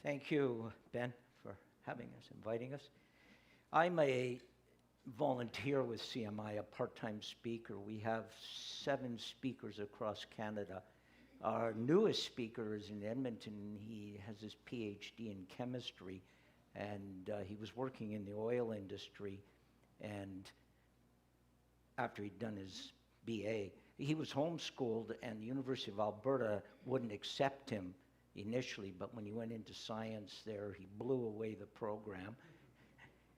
Thank you, Ben, for having us, inviting us. I'm a volunteer with CMI, a part-time speaker. We have 7 speakers across Canada. Our newest speaker is in Edmonton. He has his PhD in chemistry, and he was working in the oil industry. And after he'd done his BA, he was homeschooled, and the University of Alberta wouldn't accept him initially, but when he went into science there, he blew away the program.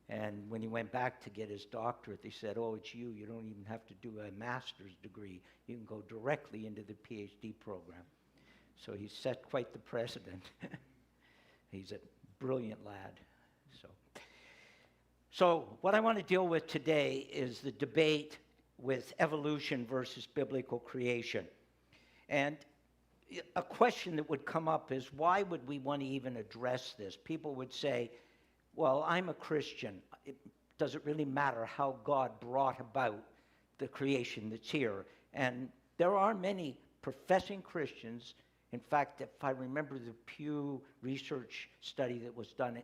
And when he went back to get his doctorate, they said, oh, it's you. You don't even have to do a master's degree. You can go directly into the PhD program. So he set quite the precedent. He's a brilliant lad. So what I want to deal with today is the debate with evolution versus biblical creation. And a question that would come up is, why would we want to even address this? People would say, well, I'm a Christian. Does it really matter how God brought about the creation that's here? And there are many professing Christians. In fact, if I remember the Pew Research study that was done,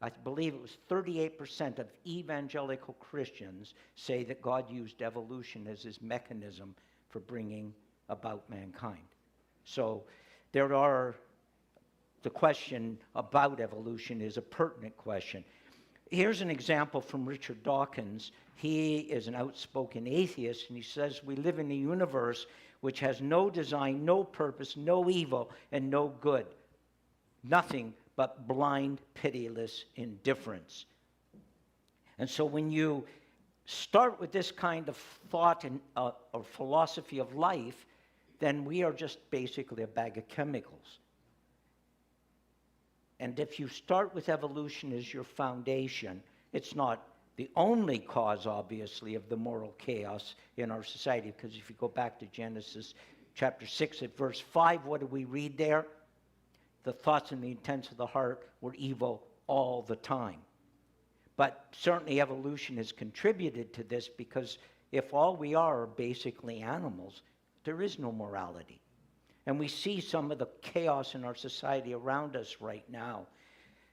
I believe it was 38% of evangelical Christians say that God used evolution as his mechanism for bringing about mankind. So the question about evolution is a pertinent question. Here's an example from Richard Dawkins. He is an outspoken atheist, and he says, we live in a universe which has no design, no purpose, no evil, and no good. Nothing but blind, pitiless indifference. And so when you start with this kind of thought and or philosophy of life, then we are just basically a bag of chemicals. And if you start with evolution as your foundation, it's not the only cause, obviously, of the moral chaos in our society, because if you go back to Genesis chapter 6 at verse 5, what do we read there? The thoughts and the intents of the heart were evil all the time. But certainly evolution has contributed to this, because if all we are basically animals, there is no morality. And we see some of the chaos in our society around us right now.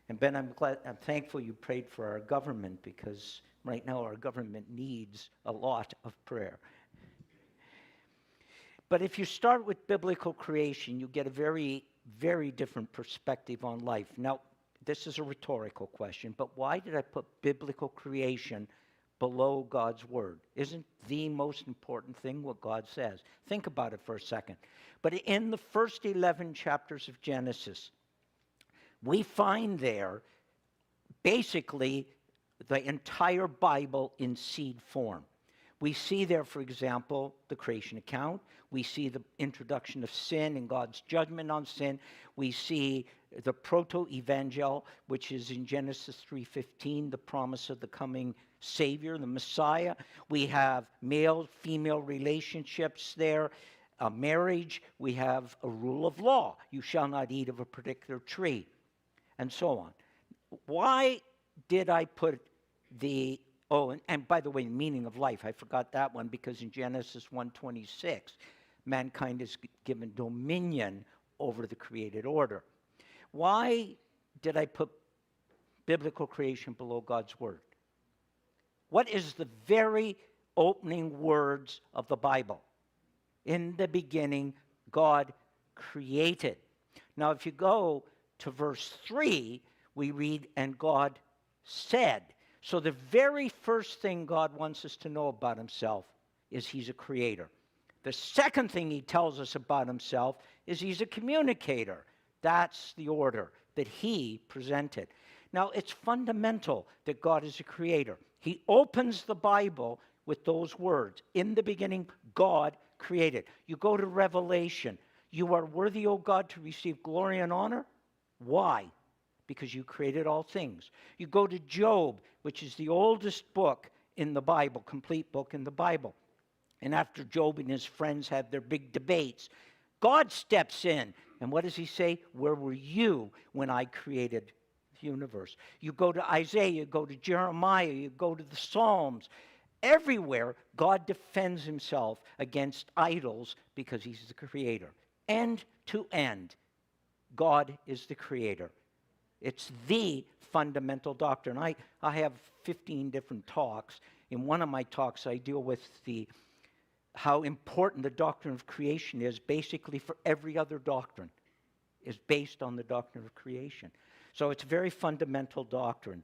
And Ben, I'm thankful you prayed for our government, because right now our government needs a lot of prayer. But if you start with biblical creation, you get a very, very different perspective on life. Now, this is a rhetorical question, but why did I put biblical creation below God's word? Isn't the most important thing what God says? Think about it for a second. But in the first 11 chapters of Genesis, we find there basically the entire Bible in seed form. We see there, for example, the creation account. We see the introduction of sin and God's judgment on sin. We see the proto-evangel, which is in Genesis 3:15, the promise of the coming Savior, the Messiah. We have male-female relationships there, a marriage. We have a rule of law. You shall not eat of a particular tree, and so on. Why did I put the... Oh, and by the way, the meaning of life, I forgot that one, because in Genesis 1:26, mankind is given dominion over the created order. Why did I put biblical creation below God's word? What is the very opening words of the Bible? In the beginning, God created. Now, if you go to verse 3, we read, and God said. So the very first thing God wants us to know about himself is he's a creator. The second thing he tells us about himself is he's a communicator. That's the order that he presented. Now, it's fundamental that God is a creator. He opens the Bible with those words. In the beginning, God created. You go to Revelation. You are worthy, O God, to receive glory and honor. Why? Because you created all things. You go to Job, which is the oldest book in the Bible, complete book in the Bible. And after Job and his friends have their big debates, God steps in. And what does he say? Where were you when I created the universe? You go to Isaiah, you go to Jeremiah, you go to the Psalms. Everywhere, God defends himself against idols because he's the creator. End to end, God is the creator. It's the fundamental doctrine. I have 15 different talks. In one of my talks, I deal with how important the doctrine of creation is, basically for every other doctrine, is based on the doctrine of creation. So it's a very fundamental doctrine.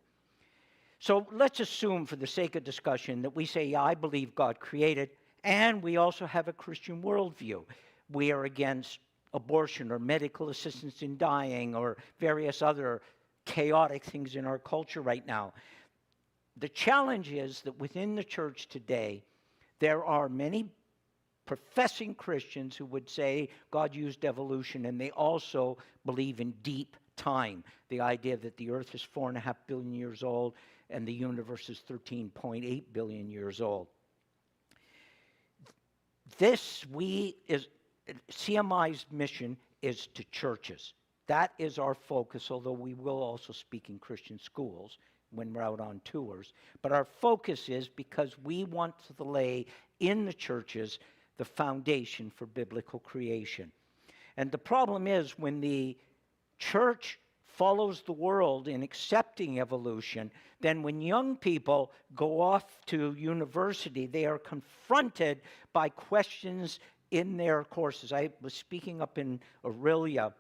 So let's assume, for the sake of discussion, that we say, yeah, I believe God created, and we also have a Christian worldview. We are against abortion or medical assistance in dying or various other chaotic things in our culture right now. The challenge is that within the church today, there are many professing Christians who would say God used evolution, and they also believe in deep time. The idea that the earth is 4.5 billion years old and the universe is 13.8 billion years old. CMI's mission is to churches. That is our focus, although we will also speak in Christian schools when we're out on tours. But our focus is because we want to lay in the churches the foundation for biblical creation. And the problem is when the church follows the world in accepting evolution, then when young people go off to university, they are confronted by questions in their courses. I was speaking up in Aurelia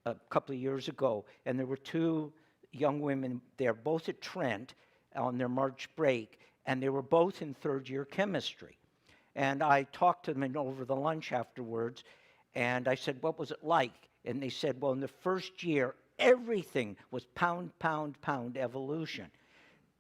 a couple of years ago, and there were two young women there, both at Trent on their March break, and they were both in third-year chemistry. And I talked to them over the lunch afterwards, and I said, what was it like? And they said, well, in the first year, everything was pound, pound, pound evolution.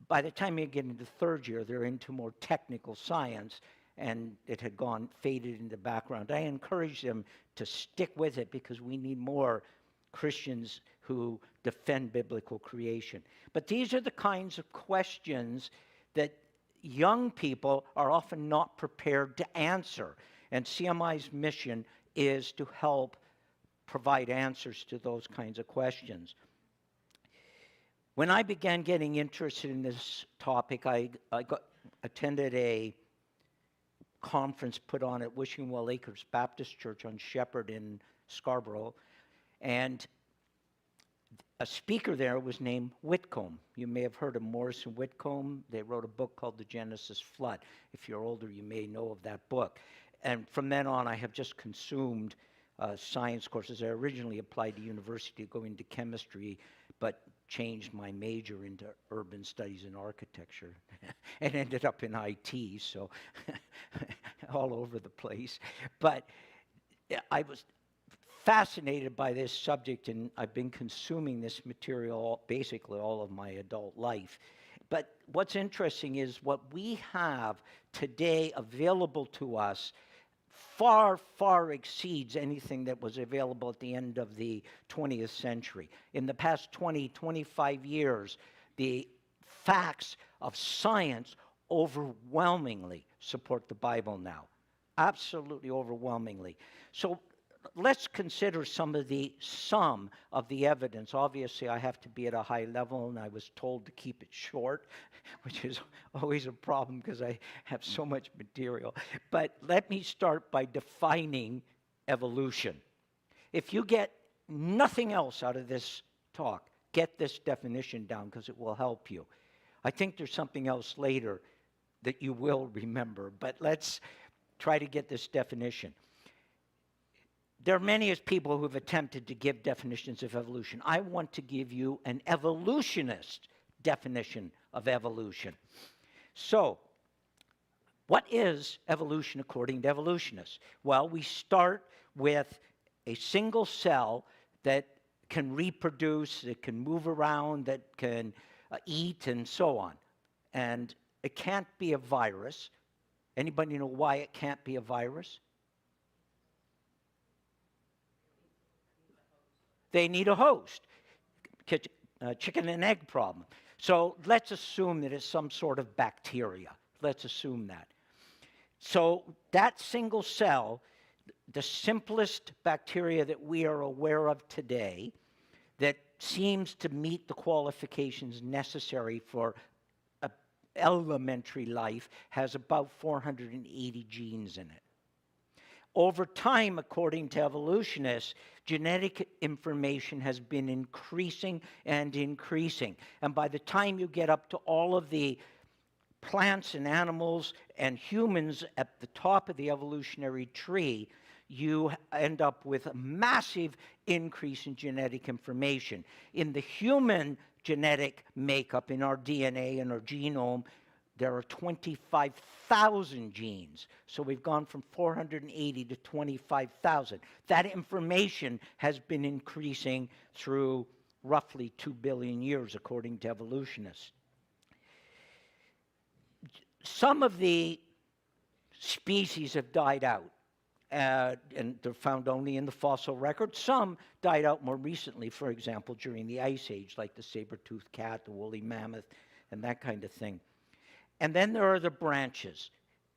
By the time you get into third year, they're into more technical science, and it had faded into the background. I encourage them to stick with it because we need more Christians who defend biblical creation. But these are the kinds of questions that young people are often not prepared to answer. And CMI's mission is to help provide answers to those kinds of questions. When I began getting interested in this topic, I attended a conference put on at Wishing Well Acres Baptist Church on Shepherd in Scarborough, and a speaker there was named Whitcomb. You may have heard of Morris and Whitcomb. They wrote a book called The Genesis Flood. If you're older, you may know of that book. And from then on, I have just consumed science courses. I originally applied to university to go into chemistry, but changed my major into urban studies and architecture and ended up in IT, so all over the place. But I was fascinated by this subject, and I've been consuming this material basically all of my adult life. But what's interesting is what we have today available to us far, far exceeds anything that was available at the end of the 20th century. In the past 20, 25 years, the facts of science overwhelmingly support the Bible now. Absolutely overwhelmingly. So let's consider some of the evidence. Obviously, I have to be at a high level, and I was told to keep it short, which is always a problem because I have so much material. But let me start by defining evolution. If you get nothing else out of this talk, get this definition down because it will help you. I think there's something else later that you will remember, but let's try to get this definition. There are many people who have attempted to give definitions of evolution. I want to give you an evolutionist definition of evolution. So, what is evolution according to evolutionists? Well, we start with a single cell that can reproduce, that can move around, that can eat, and so on. And it can't be a virus. Anybody know why it can't be a virus? They need a host. Chicken and egg problem. So let's assume that it's some sort of bacteria. Let's assume that. So that single cell, the simplest bacteria that we are aware of today, that seems to meet the qualifications necessary for elementary life, has about 480 genes in it. Over time, according to evolutionists, genetic information has been increasing and increasing. And by the time you get up to all of the plants and animals and humans at the top of the evolutionary tree, you end up with a massive increase in genetic information. In the human genetic makeup, in our DNA and our genome, there are 25,000 genes. So we've gone from 480 to 25,000. That information has been increasing through roughly 2 billion years, according to evolutionists. Some of the species have died out, and they're found only in the fossil record. Some died out more recently, for example, during the Ice Age, like the saber-toothed cat, the woolly mammoth, and that kind of thing. And then there are the branches.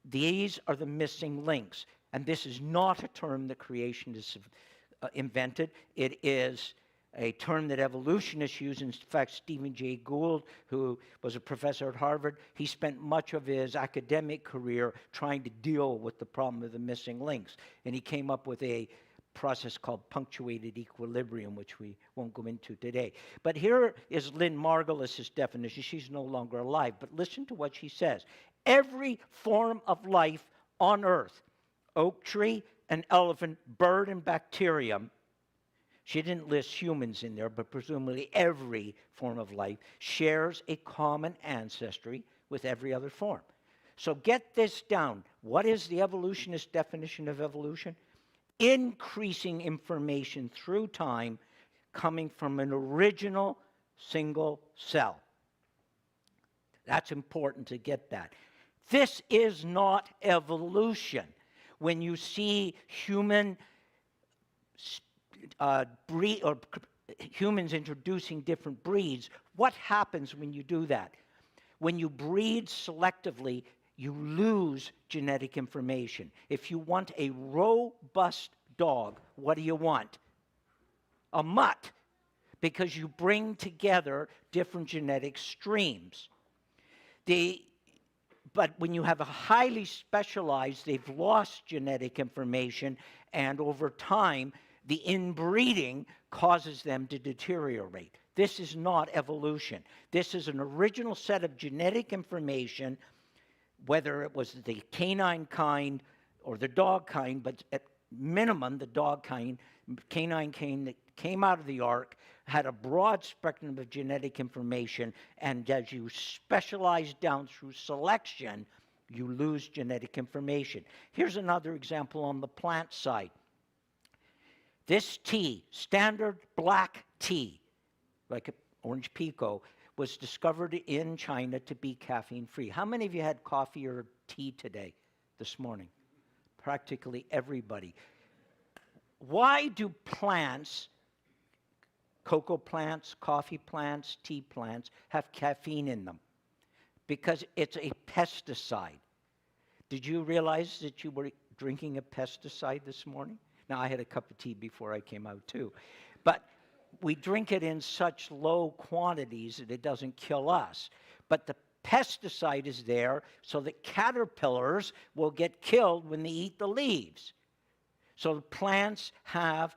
These are the missing links. And this is not a term that creationists have invented. It is a term that evolutionists use. In fact, Stephen Jay Gould, who was a professor at Harvard, he spent much of his academic career trying to deal with the problem of the missing links. And he came up with a process called punctuated equilibrium, which we won't go into today. But here is Lynn Margulis's definition. She's no longer alive, but listen to what she says. Every form of life on Earth, oak tree, an elephant, bird, and bacterium, she didn't list humans in there, but presumably every form of life shares a common ancestry with every other form. So get this down. What is the evolutionist definition of evolution? Increasing information through time coming from an original single cell. That's important to get that. This is not evolution. When you see human breed or humans introducing different breeds, what happens when you do that? When you breed selectively, you lose genetic information. If you want a robust dog, what do you want? A mutt, because you bring together different genetic streams. But when you have a highly specialized, they've lost genetic information, and over time, the inbreeding causes them to deteriorate. This is not evolution. This is an original set of genetic information, whether it was the canine kind or the dog kind, but at minimum, the dog kind, canine kind that came out of the ark, had a broad spectrum of genetic information, and as you specialize down through selection, you lose genetic information. Here's another example on the plant side. This tea, standard black tea, like orange pekoe, was discovered in China to be caffeine-free. How many of you had coffee or tea today, this morning? Practically everybody. Why do plants, cocoa plants, coffee plants, tea plants, have caffeine in them? Because it's a pesticide. Did you realize that you were drinking a pesticide this morning? Now, I had a cup of tea before I came out, too. But we drink it in such low quantities that it doesn't kill us. But the pesticide is there so that caterpillars will get killed when they eat the leaves. So the plants have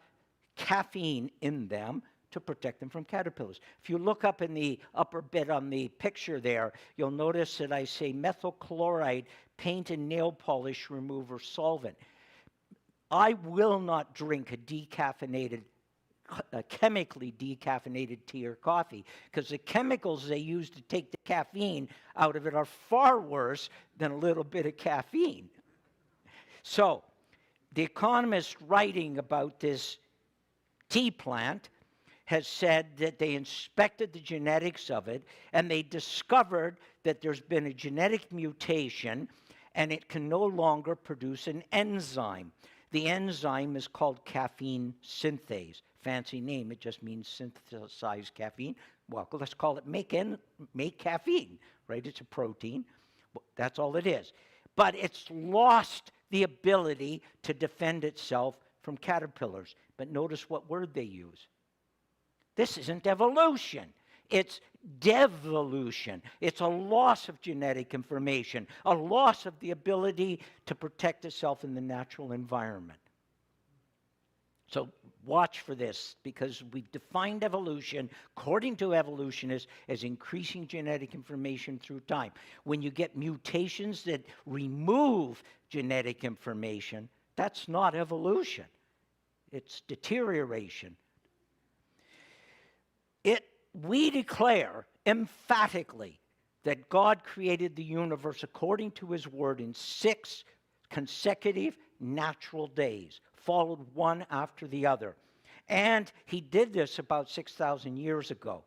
caffeine in them to protect them from caterpillars. If you look up in the upper bit on the picture there, you'll notice that I say methyl chloride paint and nail polish remover solvent. I will not drink a chemically decaffeinated tea or coffee, because the chemicals they use to take the caffeine out of it are far worse than a little bit of caffeine. So, the economist writing about this tea plant has said that they inspected the genetics of it, and they discovered that there's been a genetic mutation, and it can no longer produce an enzyme. The enzyme is called caffeine synthase. Fancy name, it just means synthesize caffeine. Well, let's call it make caffeine, right? It's a protein. That's all it is. But it's lost the ability to defend itself from caterpillars. But notice what word they use. This isn't evolution. It's devolution. It's a loss of genetic information, a loss of the ability to protect itself in the natural environment. So watch for this, because we've defined evolution, according to evolutionists, as increasing genetic information through time. When you get mutations that remove genetic information, that's not evolution. It's deterioration. We declare emphatically that God created the universe according to his word in 6 consecutive natural days, followed one after the other. And he did this about 6,000 years ago.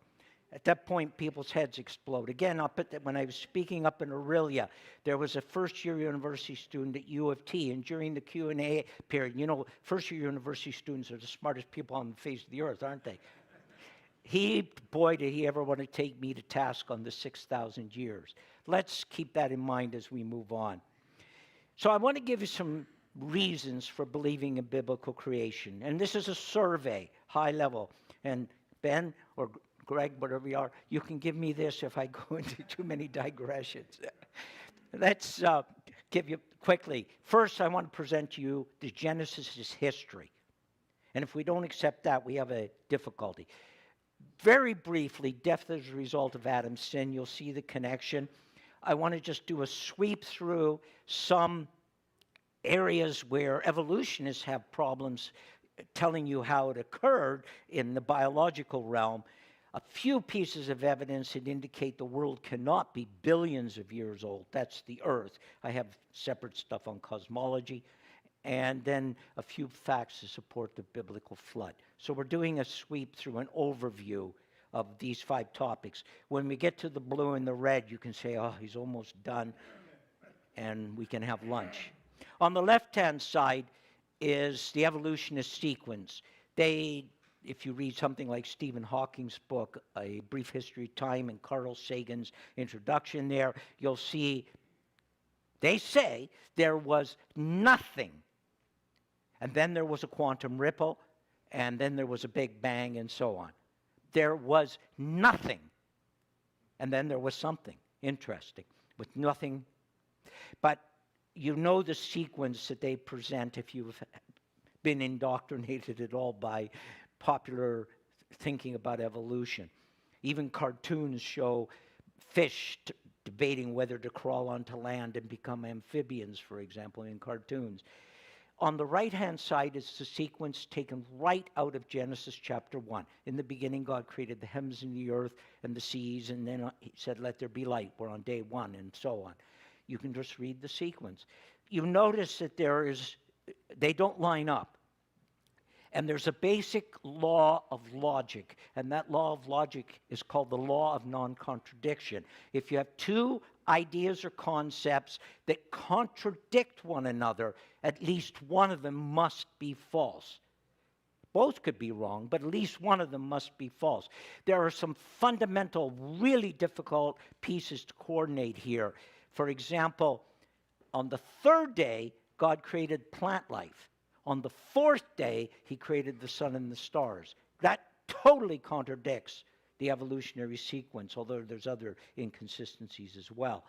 At that point, people's heads explode. Again, when I was speaking up in Aurelia, there was a first-year university student at U of T, and during the Q&A period, you know, first-year university students are the smartest people on the face of the earth, aren't they? Boy, did he ever want to take me to task on the 6,000 years. Let's keep that in mind as we move on. So I want to give you some reasons for believing in biblical creation. And this is a survey, high level. And Ben or Greg, whatever you are, you can give me this if I go into too many digressions. Let's give you quickly. First, I want to present to you the Genesis' history. And if we don't accept that, we have a difficulty. Very briefly, death as a result of Adam's sin. You'll see the connection. I want to just do a sweep through some areas where evolutionists have problems telling you how it occurred in the biological realm. A few pieces of evidence that indicate the world cannot be billions of years old. That's the Earth. I have separate stuff on cosmology. And then a few facts to support the biblical flood. So we're doing a sweep through an overview of these 5 topics. When we get to the blue and the red, you can say, oh, he's almost done, and we can have lunch. On the left-hand side is the evolutionist sequence. If you read something like Stephen Hawking's book, A Brief History of Time, and Carl Sagan's introduction there, you'll see they say there was nothing. And then there was a quantum ripple, and then there was a big bang, and so on. There was nothing. And then there was something interesting with nothing. But you know the sequence that they present if you've been indoctrinated at all by popular thinking about evolution. Even cartoons show fish debating whether to crawl onto land and become amphibians, for example, in cartoons. On the right-hand side is the sequence taken right out of Genesis chapter 1. In the beginning, God created the heavens and the earth and the seas, and then he said, let there be light. We're on day 1, and so on. You can just read the sequence. You notice that they don't line up. And there's a basic law of logic, and that law of logic is called the law of non-contradiction. If you have 2 ideas or concepts that contradict one another, at least one of them must be false. Both could be wrong, but at least one of them must be false. There are some fundamental, really difficult pieces to coordinate here. For example, on the 3rd day, God created plant life. On the 4th day, he created the sun and the stars. That totally contradicts the evolutionary sequence, although there's other inconsistencies as well.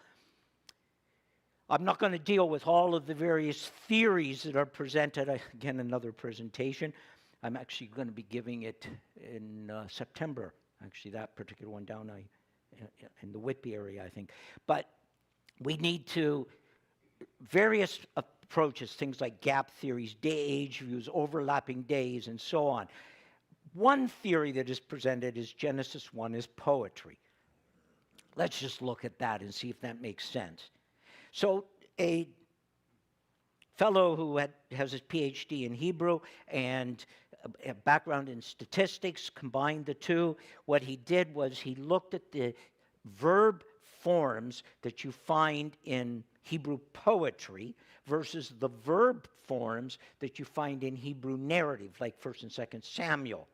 I'm not going to deal with all of the various theories that are presented. Again, another presentation. I'm actually going to be giving it in September. Actually, that particular one down in the Whitby area, I think. But we need to, various approaches, things like gap theories, day-age views, overlapping days, and so on. One theory that is presented is Genesis 1 is poetry. Let's just look at that and see if that makes sense. So a fellow who has his PhD in Hebrew and a background in statistics combined the two. What he did was he looked at the verb forms that you find in Hebrew poetry versus the verb forms that you find in Hebrew narrative, like 1st and 2nd Samuel.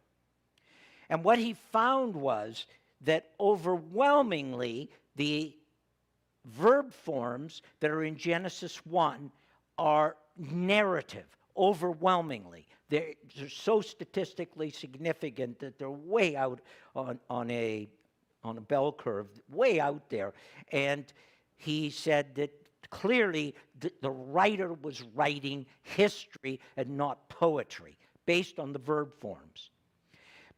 And what he found was that overwhelmingly the verb forms that are in Genesis 1 are narrative, overwhelmingly. They're so statistically significant that they're way out on a on a bell curve, way out there. And he said that clearly the writer was writing history and not poetry, based on the verb forms.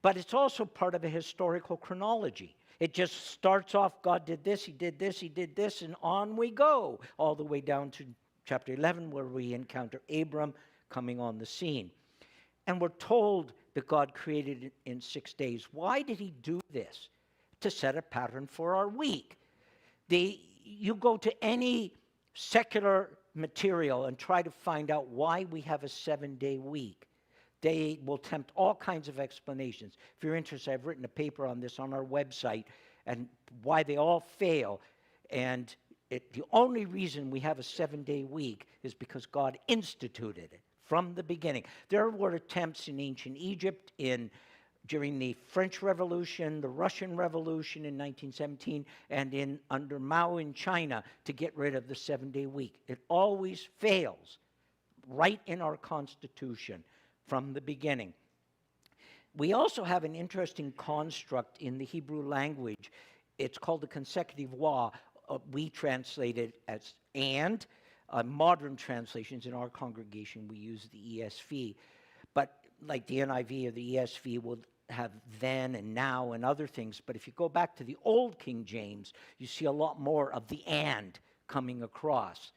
But it's also part of a historical chronology. It just starts off, God did this, he did this, he did this, and on we go, all the way down to chapter 11, where we encounter Abram coming on the scene. And we're told that God created it in 6 days. Why did he do this? To set a pattern for our week. You go to any secular material and try to find out why we have a 7-day week. They will tempt all kinds of explanations. If you're interested, I've written a paper on this on our website and why they all fail. And the only reason we have a 7-day week is because God instituted it from the beginning. There were attempts in ancient Egypt, during the French Revolution, the Russian Revolution in 1917, and under Mao in China to get rid of the 7-day week. It always fails right in our Constitution from the beginning. We also have an interesting construct in the Hebrew language. It's called the consecutive law. We translate it as and. Modern translations in our congregation, we use the ESV. But like the NIV or the ESV will have then and now and other things. But if you go back to the old King James, you see a lot more of the and coming across.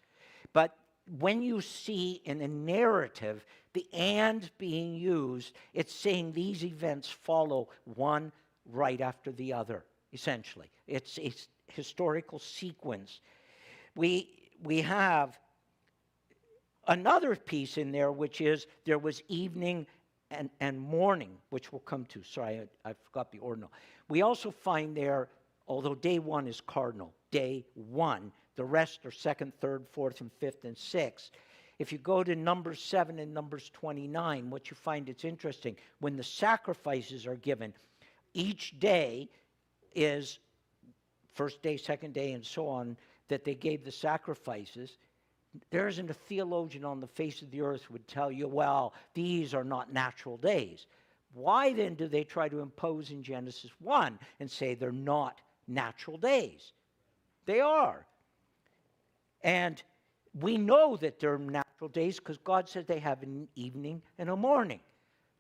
But when you see in a narrative the and being used, it's saying these events follow one right after the other, essentially. It's a historical sequence. We have another piece in there, which is there was evening and morning, which we'll come to. Sorry, I forgot the ordinal. We also find there, although day one is cardinal, day one, the rest are second, third, fourth, and fifth, and sixth. If you go to Numbers 7 and Numbers 29, what you find it's interesting, when the sacrifices are given, each day is first day, second day, and so on, that they gave the sacrifices. There isn't a theologian on the face of the earth who would tell you, well, these are not natural days. Why then do they try to impose in Genesis 1 and say they're not natural days? They are. And we know that they're natural days because God said they have an evening and a morning.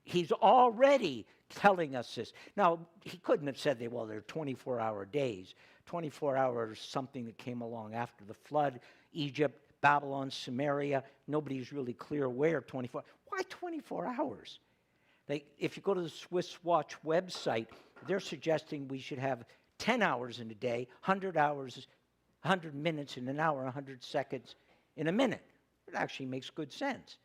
He's already telling us this. Now, he couldn't have said, well, they're 24-hour days. 24 hours, something that came along after the flood. Egypt, Babylon, Samaria, nobody's really clear where 24. Why 24 hours? If you go to the Swiss Watch website, they're suggesting we should have 10 hours in a day, 100 hours, 100 minutes in an hour, 100 seconds in a minute. It actually makes good sense.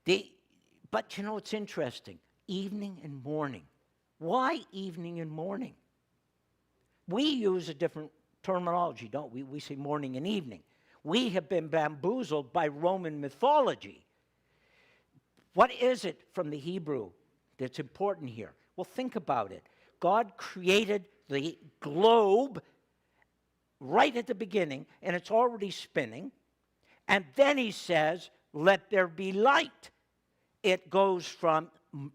But you know, it's interesting. Evening and morning. Why evening and morning? We use a different terminology, don't we? We say morning and evening. We have been bamboozled by Roman mythology. What is it from the Hebrew that's important here? Well, think about it. God created the globe right at the beginning, and it's already spinning. And then he says, let there be light. It goes from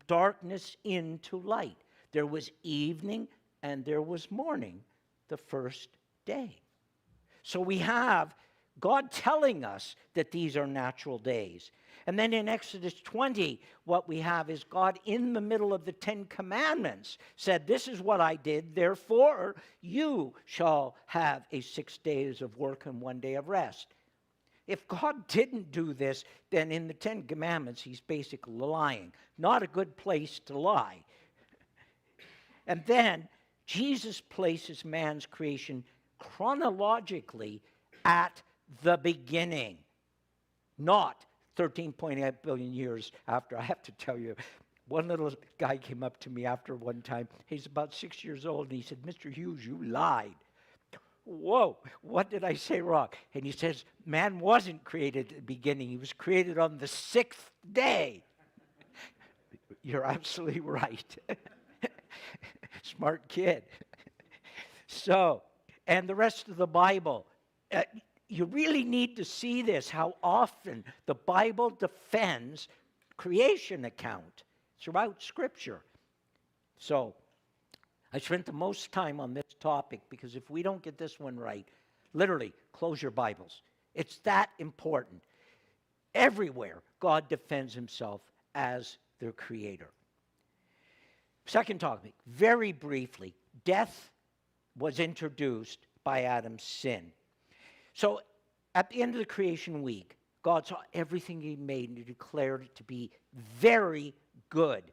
darkness into light. There was evening and there was morning the first day. So we have God telling us that these are natural days. And then in Exodus 20, what we have is God in the middle of the 10 Commandments said, this is what I did, therefore you shall have 6 days of work and 1 day of rest. If God didn't do this, then in the 10 Commandments, he's basically lying. Not a good place to lie. And then Jesus places man's creation chronologically at the beginning, not 13.8 billion years after. I have to tell you, one little guy came up to me after one time. He's about 6 years old, and he said, Mr. Hughes, you lied. Whoa, what did I say wrong? And he says, man wasn't created at the beginning. He was created on the 6th day. You're absolutely right. Smart kid. So, and the rest of the Bible, you really need to see this, how often the Bible defends creation account throughout Scripture. So, I spent the most time on this topic because if we don't get this one right, literally, close your Bibles. It's that important. Everywhere, God defends himself as their creator. Second topic, very briefly, death was introduced by Adam's sin. So at the end of the creation week, God saw everything he made and he declared it to be very good.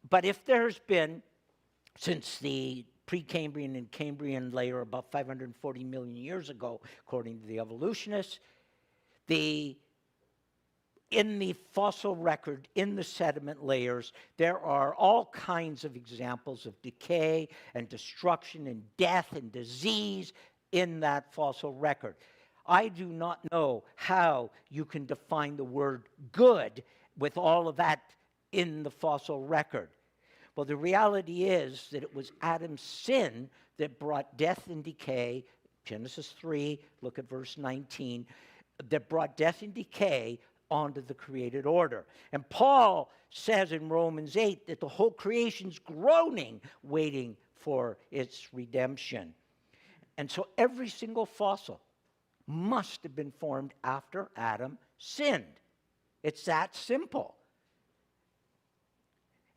But if there's been, since the Precambrian and Cambrian layer about 540 million years ago, according to the evolutionists, in the fossil record, in the sediment layers, there are all kinds of examples of decay and destruction and death and disease in that fossil record. I do not know how you can define the word good with all of that in the fossil record. Well, the reality is that it was Adam's sin that brought death and decay. Genesis 3, look at verse 19, that brought death and decay onto the created order. And Paul says in Romans 8 that the whole creation's groaning, waiting for its redemption. And so every single fossil must have been formed after Adam sinned. It's that simple.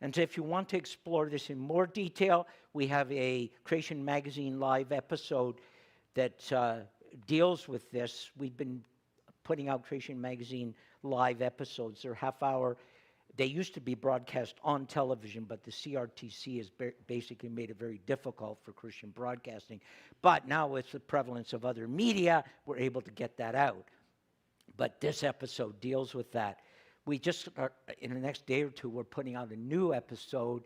And so if you want to explore this in more detail, we have a Creation Magazine live episode that deals with this. We've been putting out Creation Magazine live episodes. They're half hour. They used to be broadcast on television, but the CRTC has basically made it very difficult for Christian broadcasting. But now with the prevalence of other media, we're able to get that out. But this episode deals with that. We just, in the next day or two, we're putting out a new episode,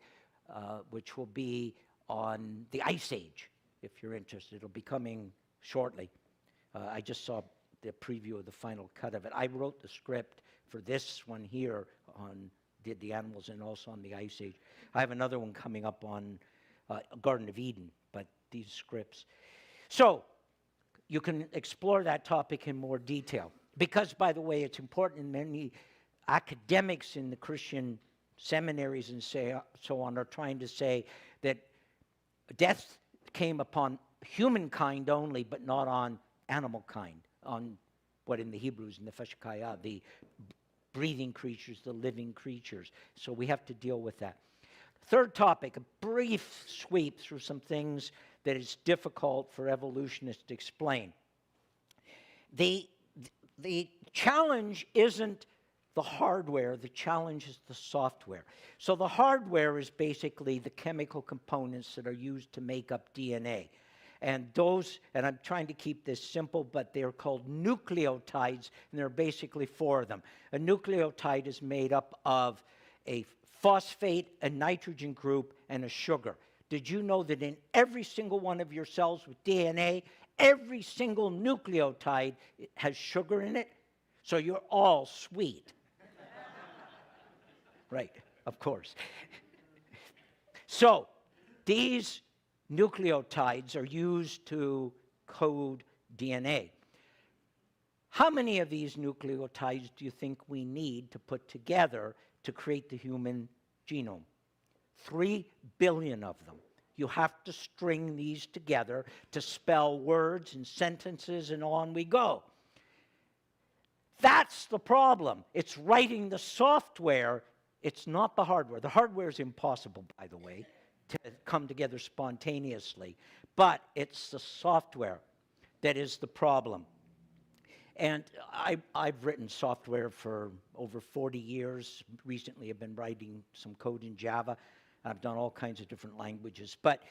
which will be on the Ice Age, if you're interested. It'll be coming shortly. I just saw the preview of the final cut of it. I wrote the script for this one here on Did the Animals and also on the Ice Age. I have another one coming up on Garden of Eden, but these scripts. So you can explore that topic in more detail. Because, by the way, it's important in many academics in the Christian seminaries and so on are trying to say that death came upon humankind only, but not on animal kind, on what in the Hebrews, in the Feshakaya, the breathing creatures, the living creatures. So we have to deal with that. Third topic, a brief sweep through some things that is difficult for evolutionists to explain. The challenge isn't the hardware, the challenge is the software. So the hardware is basically the chemical components that are used to make up DNA. And those, and I'm trying to keep this simple, but they're called nucleotides, and there are basically four of them. A nucleotide is made up of a phosphate, a nitrogen group, and a sugar. Did you know that in every single one of your cells with DNA, every single nucleotide has sugar in it? So you're all sweet. Right, of course. So these nucleotides are used to code DNA. How many of these nucleotides do you think we need to put together to create the human genome? 3 billion of them. You have to string these together to spell words and sentences, and on we go. That's the problem. It's writing the software. It's not the hardware. The hardware is impossible, by the way, to come together spontaneously. But it's the software that is the problem. And I've written software for over 40 years. Recently, I've been writing some code in Java. I've done all kinds of different languages. But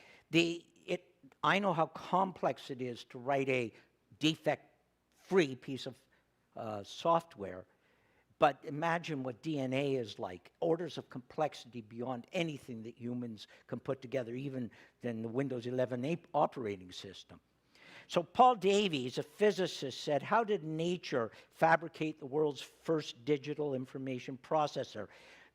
I know how complex it is to write a defect-free piece of software. But imagine what DNA is like, orders of complexity beyond anything that humans can put together, even than the Windows 11 operating system. So Paul Davies, a physicist, said, how did nature fabricate the world's first digital information processor,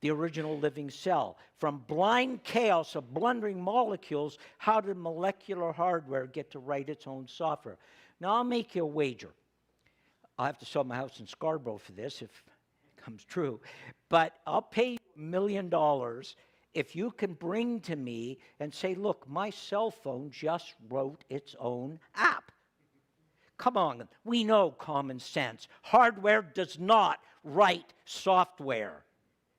the original living cell? From blind chaos of blundering molecules, how did molecular hardware get to write its own software? Now, I'll make you a wager. I'll have to sell my house in Scarborough for this if it comes true. But I'll pay you $1 million if you can bring to me and say, look, my cell phone just wrote its own app. Come on, we know common sense. Hardware does not write software.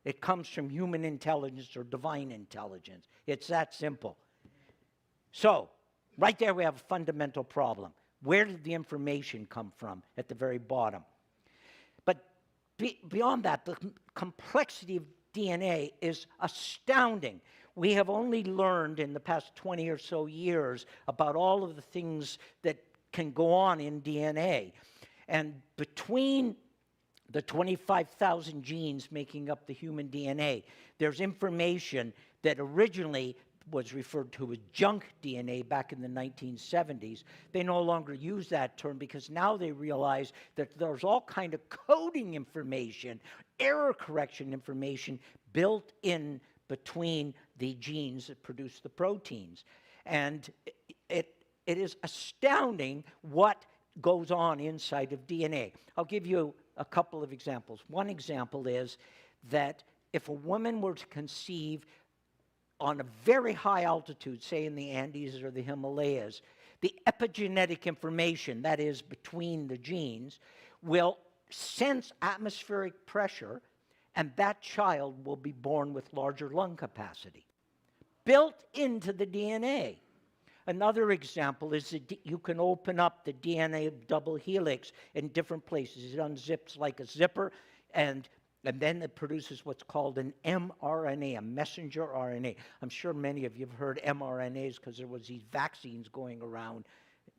It comes from human intelligence or divine intelligence. It's that simple. So, right there we have a fundamental problem. Where did the information come from at the very bottom? But beyond that, the complexity of DNA is astounding. We have only learned in the past 20 or so years about all of the things that can go on in DNA. And between the 25,000 genes making up the human DNA, there's information that originally was referred to as junk DNA back in the 1970s. They no longer use that term because now they realize that there's all kind of coding information, error correction information built in between the genes that produce the proteins. And it is astounding what goes on inside of DNA. I'll give you a couple of examples. One example is that if a woman were to conceive on a very high altitude, say in the Andes or the Himalayas, the epigenetic information, that is between the genes, will sense atmospheric pressure, and that child will be born with larger lung capacity, built into the DNA. Another example is that you can open up the DNA double helix in different places. It unzips like a zipper, and then it produces what's called an mRNA, a messenger RNA. I'm sure many of you have heard mRNAs because there was these vaccines going around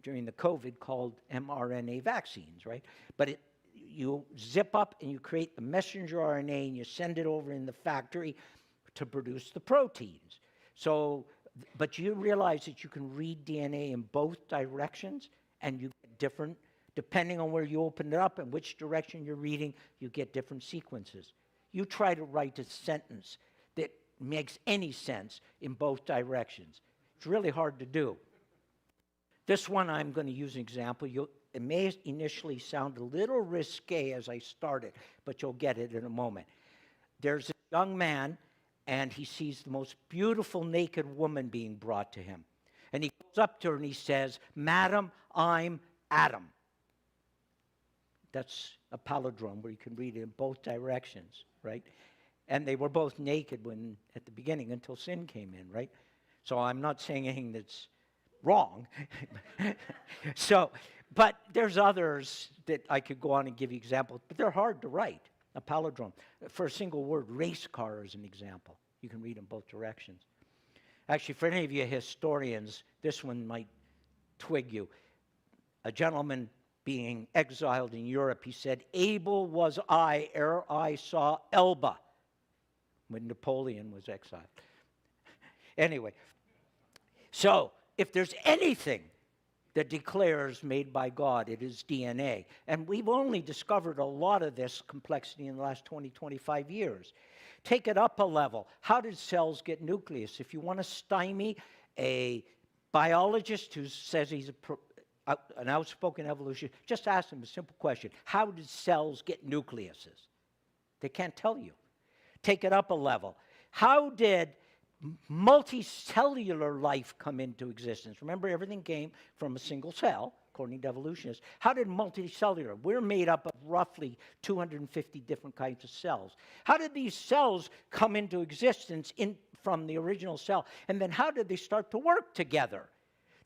during the COVID called mRNA vaccines, right? But you zip up and you create the messenger RNA and you send it over in the factory to produce the proteins. So, but you realize that you can read DNA in both directions, and you get different, depending on where you open it up and which direction you're reading, you get different sequences. You try to write a sentence that makes any sense in both directions. It's really hard to do. This one I'm going to use an example. It may initially sound a little risque as I started, but you'll get it in a moment. There's a young man, and he sees the most beautiful naked woman being brought to him. And he goes up to her and he says, "Madam, I'm Adam." That's a palindrome where you can read it in both directions, right? And they were both naked at the beginning until sin came in, right? So I'm not saying anything that's wrong. But there's others that I could go on and give you examples, but they're hard to write. A palindrome. For a single word, race car is an example. You can read in both directions. Actually, for any of you historians, this one might twig you. A gentleman being exiled in Europe, he said, "Able was I ere I saw Elba," when Napoleon was exiled. Anyway, so if there's anything that declares made by God, it is DNA. And we've only discovered a lot of this complexity in the last 20, 25 years. Take it up a level. How did cells get nucleus? If you want to stymie a biologist who says he's an outspoken evolutionist, just ask him a simple question. How did cells get nucleuses? They can't tell you. Take it up a level. How did multicellular life come into existence? Remember, everything came from a single cell, according to evolutionists. How did multicellular? We're made up of roughly 250 different kinds of cells. How did these cells come into existence from the original cell? And then how did they start to work together?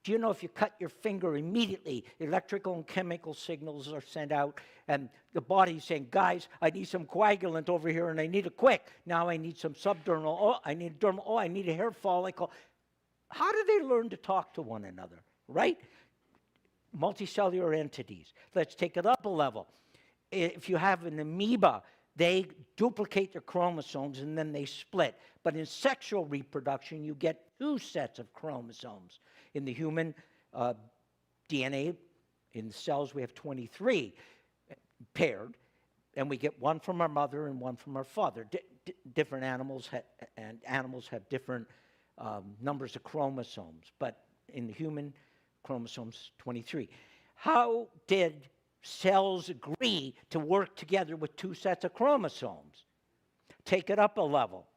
Do you know if you cut your finger immediately, electrical and chemical signals are sent out, and the body's saying, "Guys, I need some coagulant over here, and I need it quick. Now I need some subdermal. Oh, I need a dermal. Oh, I need a hair follicle." How do they learn to talk to one another, right? Multicellular entities. Let's take it up a level. If you have an amoeba, they duplicate their chromosomes, and then they split. But in sexual reproduction, you get 2 sets of chromosomes. In the human DNA, in cells, we have 23 paired, and we get one from our mother and one from our father. Different animals have different numbers of chromosomes, but in the human, chromosomes 23. How did cells agree to work together with 2 sets of chromosomes? Take it up a level.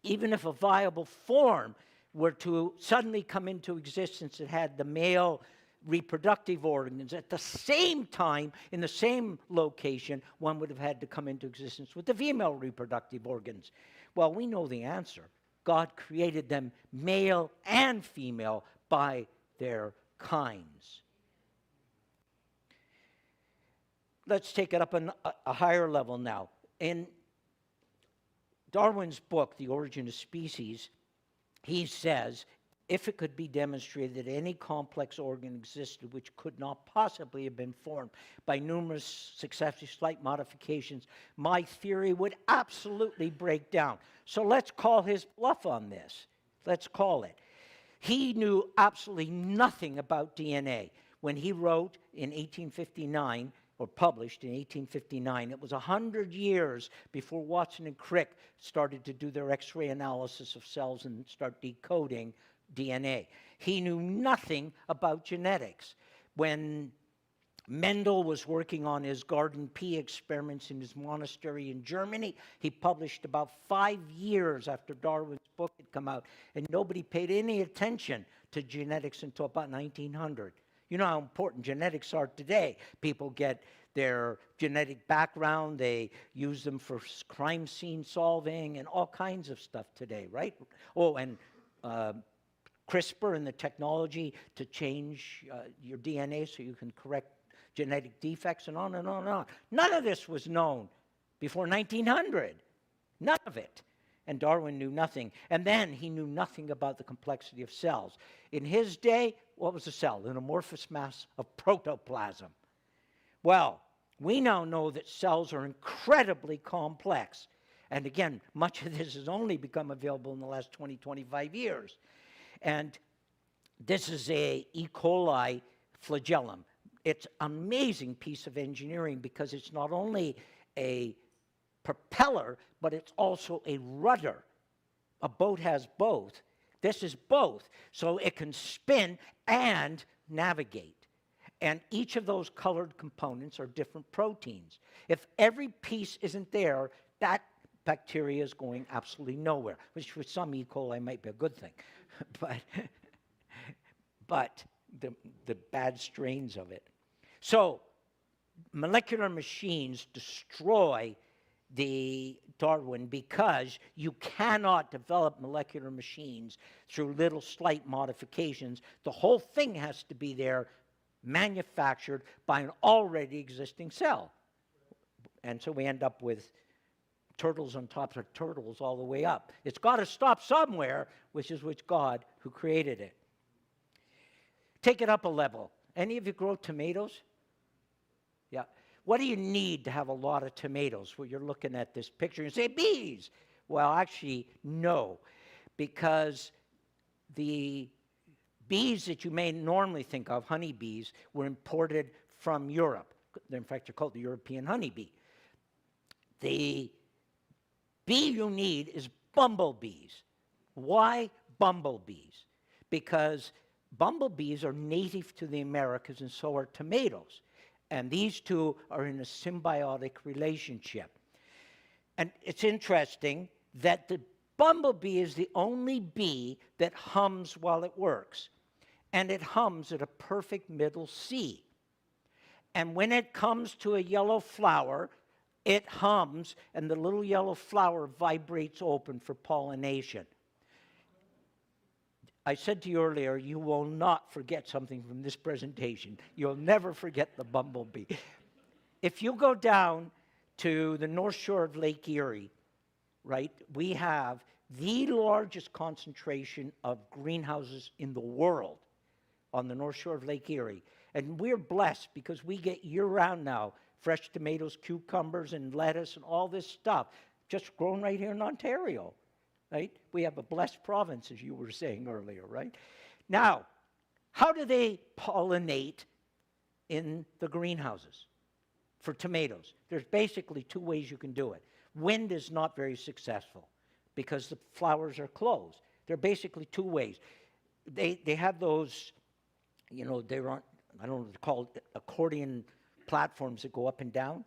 even if a viable form were to suddenly come into existence that had the male reproductive organs at the same time, in the same location, one would have had to come into existence with the female reproductive organs. Well, we know the answer. God created them male and female by their kinds. Let's take it up a higher level now. In Darwin's book, The Origin of Species, he says, if it could be demonstrated that any complex organ existed which could not possibly have been formed by numerous successive slight modifications, my theory would absolutely break down. So let's call his bluff on this. Let's call it. He knew absolutely nothing about DNA. When he wrote in 1859, or published in 1859, it was 100 years before Watson and Crick started to do their X-ray analysis of cells and start decoding DNA. He knew nothing about genetics. When Mendel was working on his garden pea experiments in his monastery in Germany, he published about 5 years after Darwin's book had come out, and nobody paid any attention to genetics until about 1900. You know how important genetics are today. People get their genetic background, they use them for crime scene solving and all kinds of stuff today, right? Oh, and CRISPR and the technology to change your DNA so you can correct genetic defects and on and on and on. None of this was known before 1900. None of it. And Darwin knew nothing. And then he knew nothing about the complexity of cells. In his day, what was a cell? An amorphous mass of protoplasm. Well, we now know that cells are incredibly complex. And again, much of this has only become available in the last 20, 25 years. And this is a E. coli flagellum. It's an amazing piece of engineering because it's not only a propeller, but it's also a rudder. A boat has both. This is both. So it can spin and navigate. And each of those colored components are different proteins. If every piece isn't there, that bacteria is going absolutely nowhere, which for some E. coli might be a good thing. but the bad strains of it. So molecular machines destroy the Darwin because you cannot develop molecular machines through little slight modifications. The whole thing has to be there, manufactured by an already existing cell. And so we end up with turtles on top of turtles all the way up. It's got to stop somewhere, which is God who created it. Take it up a level. Any of you grow tomatoes? Yeah. What do you need to have a lot of tomatoes? Well, you're looking at this picture and say, bees. Well, actually, no. Because the bees that you may normally think of, honeybees, were imported from Europe. In fact, they're called the European honeybee. The bee you need is bumblebees. Why bumblebees? Because bumblebees are native to the Americas and so are tomatoes. And these two are in a symbiotic relationship. And it's interesting that the bumblebee is the only bee that hums while it works. And it hums at a perfect middle C. And when it comes to a yellow flower, it hums, and the little yellow flower vibrates open for pollination. I said to you earlier, you will not forget something from this presentation. You'll never forget the bumblebee. If you go down to the north shore of Lake Erie, right, we have the largest concentration of greenhouses in the world on the north shore of Lake Erie. And we're blessed because we get year-round now fresh tomatoes, cucumbers, and lettuce, and all this stuff just grown right here in Ontario. Right? We have a blessed province, as you were saying earlier, right? Now, how do they pollinate in the greenhouses for tomatoes? There's basically two ways you can do it. Wind is not very successful because the flowers are closed. There are basically two ways. They have those, you know, they're on, I don't know what they're called, accordion platforms that go up and down.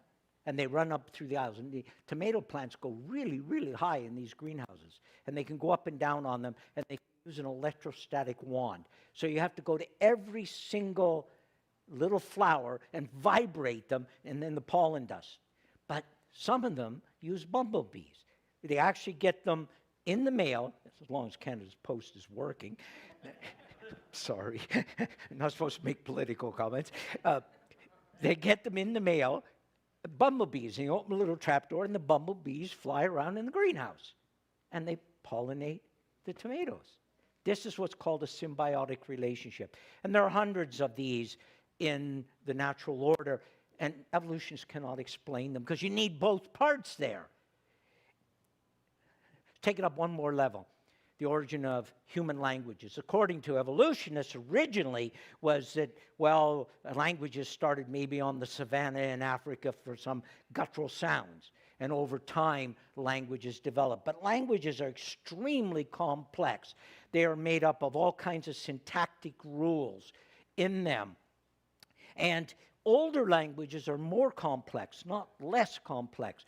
and they run up through the aisles. And the tomato plants go really, really high in these greenhouses, and they can go up and down on them, and they use an electrostatic wand. So you have to go to every single little flower and vibrate them, and then the pollen dust. But some of them use bumblebees. They actually get them in the mail, as long as Canada's Post is working. Sorry, I'm not supposed to make political comments. They get them in the mail, bumblebees, and you open a little trapdoor, and the bumblebees fly around in the greenhouse, and they pollinate the tomatoes. This is what's called a symbiotic relationship. And there are hundreds of these in the natural order, and evolutionists cannot explain them because you need both parts there. Take it up one more level. The origin of human languages. According to evolutionists, originally was that, well, languages started maybe on the savanna in Africa for some guttural sounds. And over time, languages developed. But languages are extremely complex. They are made up of all kinds of syntactic rules in them. And older languages are more complex, not less complex.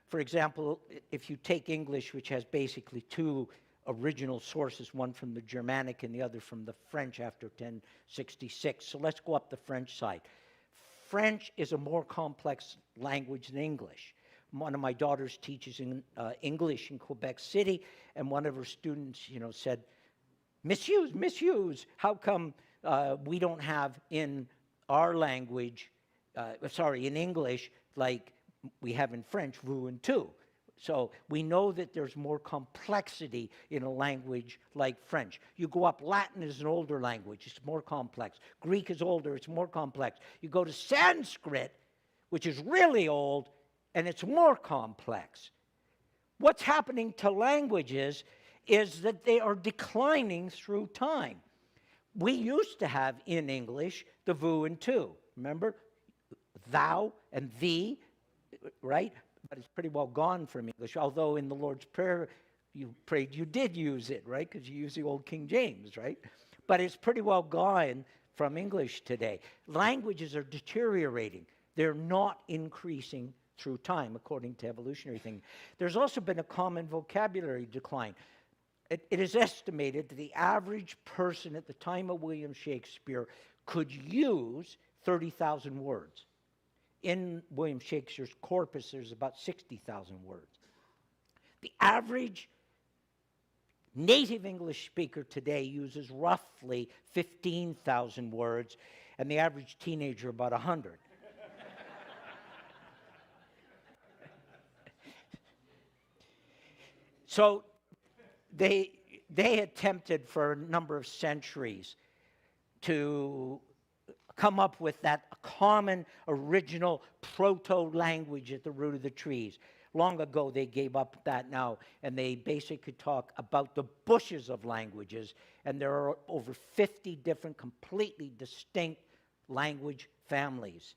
For example, if you take English, which has basically two original sources, one from the Germanic and the other from the French after 1066. So let's go up the French side. French is a more complex language than English. One of my daughters teaches in English in Quebec City, and one of her students, said, Miss Hughes, how come we don't have in our language, in English, like we have in French, vous and tu? So we know that there's more complexity in a language like French. You go up, Latin is an older language. It's more complex. Greek is older. It's more complex. You go to Sanskrit, which is really old, and it's more complex. What's happening to languages is that they are declining through time. We used to have in English the vous and tu. Remember? Thou and thee, right? But it's pretty well gone from English, although in the Lord's Prayer you prayed, you did use it, right? Because you use the old King James, right? But it's pretty well gone from English today. Languages are deteriorating. They're not increasing through time, according to evolutionary thinking. There's also been a common vocabulary decline. It is estimated that the average person at the time of William Shakespeare could use 30,000 words. In William Shakespeare's corpus, there's about 60,000 words. The average native English speaker today uses roughly 15,000 words, and the average teenager about 100. So they attempted for a number of centuries to come up with that common original proto-language at the root of the trees. Long ago, they gave up that now, and they basically talk about the bushes of languages, and there are over 50 different completely distinct language families.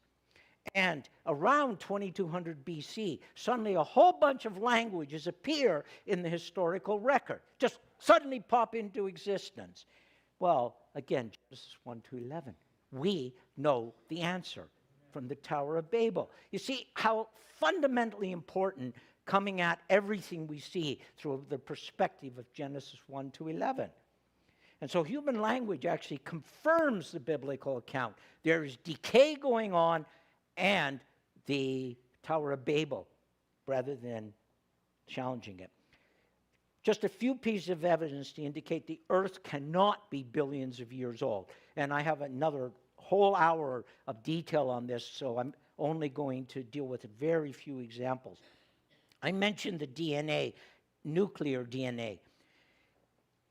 And around 2200 BC, suddenly a whole bunch of languages appear in the historical record, just suddenly pop into existence. Well, again, Genesis 1-11. We know the answer from the Tower of Babel. You see how fundamentally important coming at everything we see through the perspective of Genesis 1-11. And so human language actually confirms the biblical account. There is decay going on, and the Tower of Babel, rather than challenging it. Just a few pieces of evidence to indicate the earth cannot be billions of years old. And I have another whole hour of detail on this, so I'm only going to deal with very few examples. I mentioned the DNA, nuclear DNA.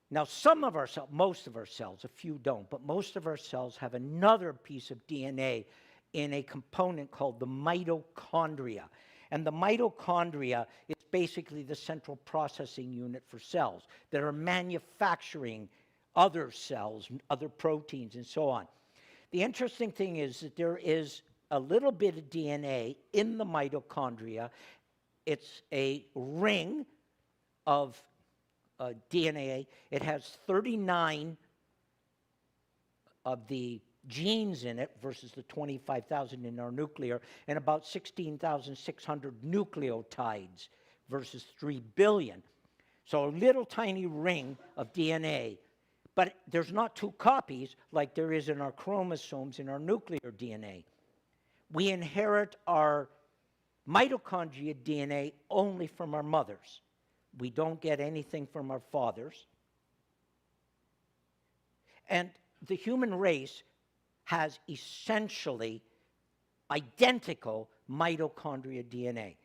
Now, some of our cells, most of our cells, a few don't, but most of our cells have another piece of DNA in a component called the mitochondria. And the mitochondria is basically the central processing unit for cells that are manufacturing other cells, other proteins, and so on. The interesting thing is that there is a little bit of DNA in the mitochondria. It's a ring of DNA. It has 39 of the genes in it versus the 25,000 in our nuclear, and about 16,600 nucleotides versus 3 billion. So a little tiny ring of DNA. But there's not two copies like there is in our chromosomes in our nuclear DNA. We inherit our mitochondria DNA only from our mothers. We don't get anything from our fathers. And the human race has essentially identical mitochondria DNA,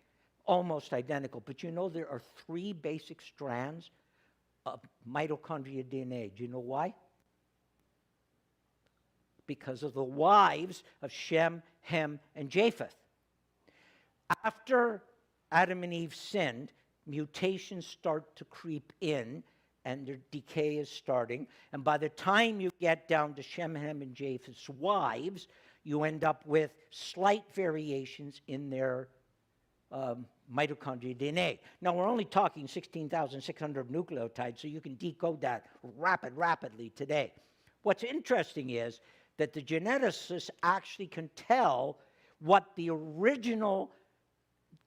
almost identical. But you know there are 3 basic strands of mitochondria DNA. Do you know why? Because of the wives of Shem, Ham, and Japheth. After Adam and Eve sinned, mutations start to creep in, and their decay is starting. And by the time you get down to Shem, Ham, and Japheth's wives, you end up with slight variations in their mitochondria DNA. Now, we're only talking 16,600 nucleotides, so you can decode that rapidly today. What's interesting is that the geneticists actually can tell what the original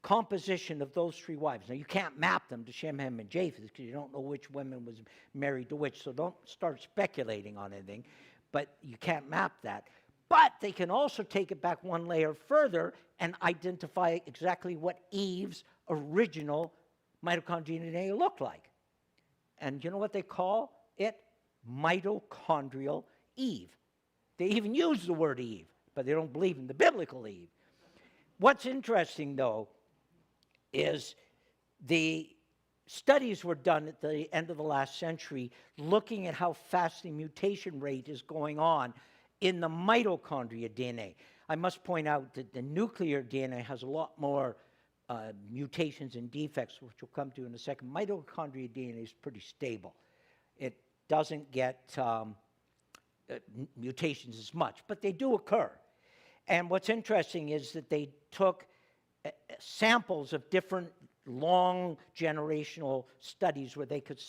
composition of those 3 wives. Now, you can't map them to Shem, Ham, and Japheth because you don't know which woman was married to which, so don't start speculating on anything, but you can't map that. But they can also take it back one layer further and identify exactly what Eve's original mitochondrial DNA looked like. And you know what they call it? Mitochondrial Eve. They even use the word Eve, but they don't believe in the biblical Eve. What's interesting, though, is the studies were done at the end of the last century looking at how fast the mutation rate is going on in the mitochondria DNA. I must point out that the nuclear DNA has a lot more mutations and defects, which we'll come to in a second. Mitochondria DNA is pretty stable. It doesn't get mutations as much, but they do occur. And what's interesting is that they took samples of different long generational studies where they could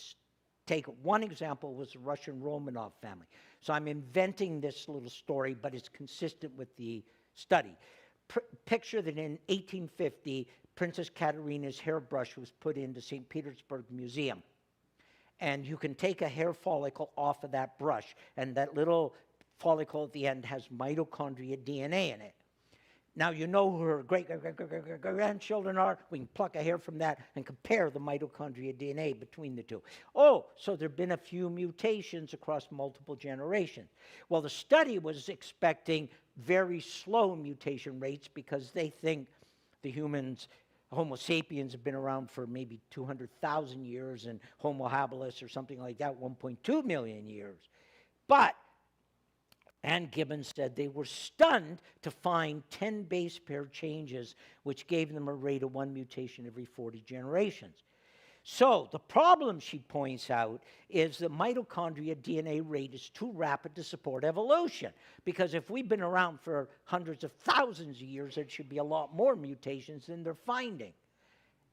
take one example was the Russian Romanov family. So I'm inventing this little story, but it's consistent with the study. Picture that in 1850, Princess Katerina's hairbrush was put into St. Petersburg Museum. And you can take a hair follicle off of that brush, and that little follicle at the end has mitochondria DNA in it. Now you know who her great-grandchildren are. We can pluck a hair from that and compare the mitochondria DNA between the two. Oh, so there have been a few mutations across multiple generations. Well, the study was expecting very slow mutation rates because they think the humans, Homo sapiens, have been around for maybe 200,000 years, and Homo habilis or something like that, 1.2 million years. But Ann Gibbons said they were stunned to find 10 base pair changes, which gave them a rate of 1 mutation every 40 generations. So the problem, she points out, is the mitochondria DNA rate is too rapid to support evolution. Because if we've been around for hundreds of thousands of years, there should be a lot more mutations than they're finding.